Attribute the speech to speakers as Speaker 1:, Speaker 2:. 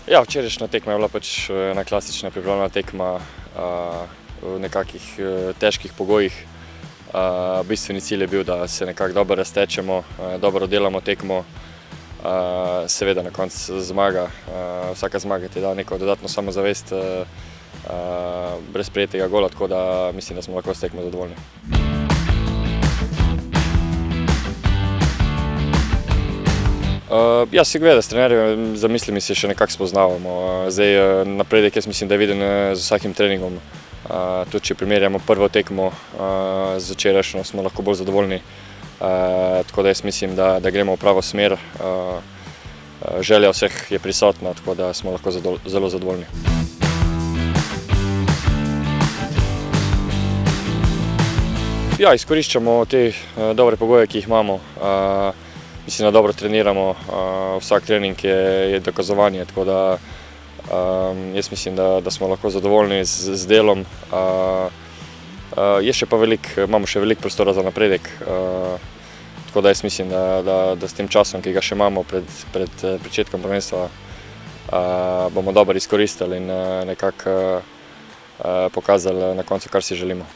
Speaker 1: Ja, včerajšnja tekma je bila pač ena klasična pripravljena tekma v nekakih težkih pogojih. Bistveni cilj je bil, da se nekako dobro raztečemo, dobro delamo tekmo. Seveda na koncu zmaga, vsaka zmaga ti da neko dodatno samozavest brez prejetega gola, tako da mislim, da smo lahko s tekmo zadovoljni. Ja, si gleda s trenerjem, za mislimi se še nekako spoznavamo. Zdaj, napredek jaz mislim, da je viden z vsakim treningom. Tudi če primerjamo prvo tekmo z včerajšnjo, smo lahko bolj zadovoljni. Tako da jaz mislim, da gremo v pravo smer. Želja vseh je prisotna, tako da smo lahko zelo zadovoljni. Ja, izkoriščamo te dobre pogoje, ki jih imamo. Mislim, da dobro treniramo, vsak trening je dokazovanje, tako da jaz mislim, da smo lahko zadovoljni z delom. Imamo še veliko prostora za napredek, tako da jaz mislim, da s tem časom, ki ga še imamo pred pričetkom prvenstva, bomo dobro izkoristili in nekako pokazali na koncu, kar si želimo.